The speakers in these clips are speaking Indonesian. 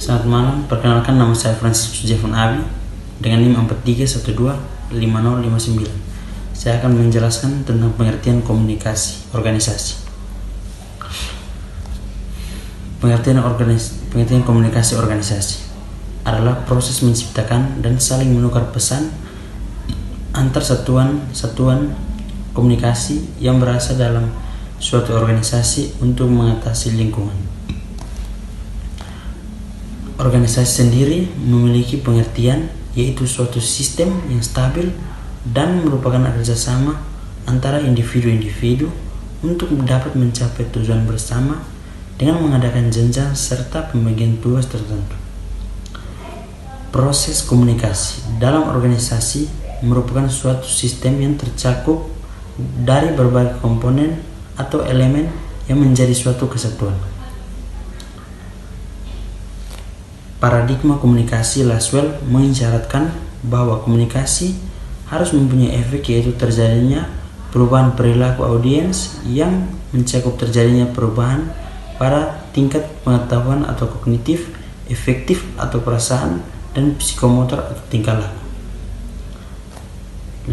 Selamat malam, perkenalkan nama saya Franciscus Jevon Abi dengan NIM 43125059. Saya akan menjelaskan tentang pengertian komunikasi organisasi. Pengertian komunikasi organisasi adalah proses menciptakan dan saling menukar pesan antar satuan komunikasi yang berasal dalam suatu organisasi untuk mengatasi lingkungan. Organisasi sendiri memiliki pengertian yaitu suatu sistem yang stabil dan merupakan kerjasama antara individu-individu untuk dapat mencapai tujuan bersama dengan mengadakan jenjang serta pembagian tugas tertentu. Proses komunikasi dalam organisasi merupakan suatu sistem yang tercakup dari berbagai komponen atau elemen yang menjadi suatu kesatuan. Paradigma komunikasi Laswell mengisyaratkan bahwa komunikasi harus mempunyai efek, yaitu terjadinya perubahan perilaku audiens yang mencakup terjadinya perubahan pada tingkat pengetahuan atau kognitif, efektif atau perasaan, dan psikomotor atau tingkah laku.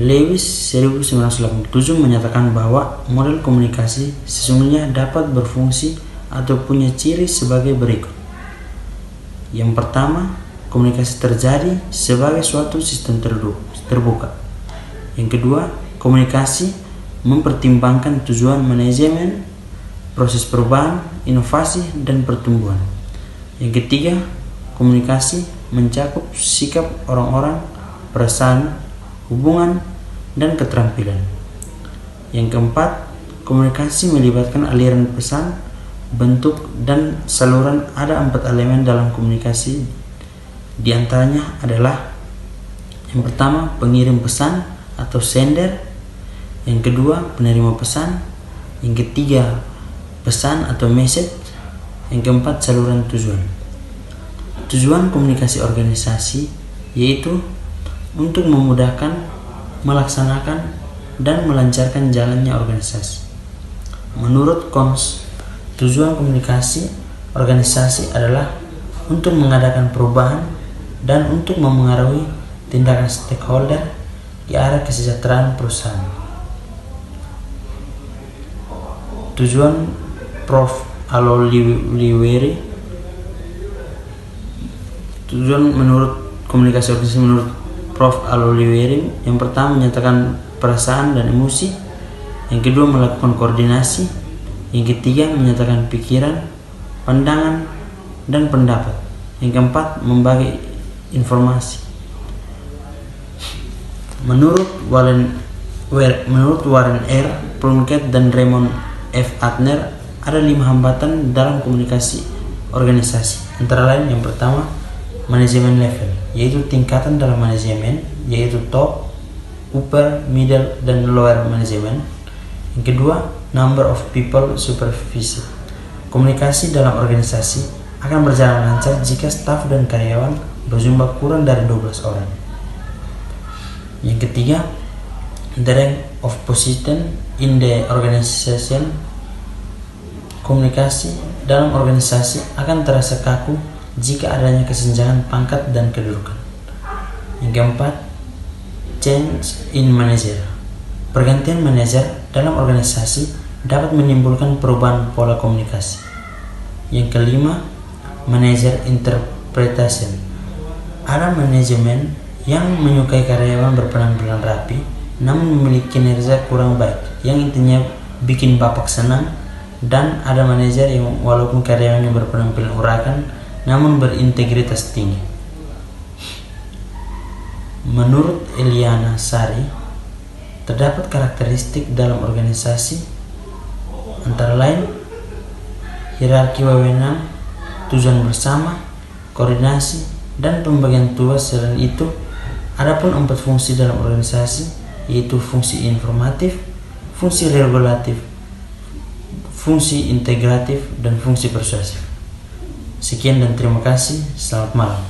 Lewis 1987 menyatakan bahwa model komunikasi sesungguhnya dapat berfungsi atau punya ciri sebagai berikut. Yang pertama, komunikasi terjadi sebagai suatu sistem terbuka. Yang kedua, komunikasi mempertimbangkan tujuan manajemen, proses perubahan, inovasi, dan pertumbuhan. Yang ketiga, komunikasi mencakup sikap orang-orang, perasaan, hubungan, dan keterampilan. Yang keempat, komunikasi melibatkan aliran pesan, bentuk, dan saluran. Ada 4 elemen dalam komunikasi. Di antaranya adalah: yang pertama, pengirim pesan atau sender; yang kedua, penerima pesan; yang ketiga, pesan atau message; yang keempat, saluran tujuan. Tujuan komunikasi organisasi yaitu untuk memudahkan, melaksanakan, dan melancarkan jalannya organisasi. Menurut Kons, tujuan komunikasi organisasi adalah untuk mengadakan perubahan dan untuk memengaruhi tindakan stakeholder di arah kesejahteraan perusahaan. Tujuan Prof. Aloliweri. Tujuan menurut komunikasi organisasi menurut Prof. Aloliweri, yang pertama menyatakan perasaan dan emosi, yang kedua melakukan koordinasi, yang ketiga menyatakan pikiran, pandangan, dan pendapat, yang keempat membagi informasi. Menurut Warren R. Plunkett dan Raymond F. Adler, ada 5 hambatan dalam komunikasi organisasi. Antara lain, yang pertama, manajemen level, yaitu tingkatan dalam manajemen, yaitu top, upper, middle, dan lower manajemen. Yang kedua, number of people supervised. Komunikasi dalam organisasi akan berjalan lancar jika staf dan karyawan berjumlah kurang dari 12 orang. Yang ketiga, the rank of position in the organization. Komunikasi dalam organisasi akan terasa kaku jika adanya kesenjangan pangkat dan kedudukan. Yang keempat, change in manager. Pergantian manajer dalam organisasi dapat menimbulkan perubahan pola komunikasi. Yang kelima, manager interpretation. Ada manajemen yang menyukai karyawan berpenampilan rapi namun memiliki kinerja kurang baik, yang intinya bikin bapak senang. Dan ada manajer yang walaupun karyawannya berpenampilan urakan namun berintegritas tinggi. Menurut Eliana Sari, terdapat karakteristik dalam organisasi antara lain hierarki wewenang, tujuan bersama, koordinasi, dan pembagian tugas. Selain itu, adapun 4 fungsi dalam organisasi, yaitu fungsi informatif, fungsi regulatif, fungsi integratif, dan fungsi persuasif. Sekian dan terima kasih. Selamat malam.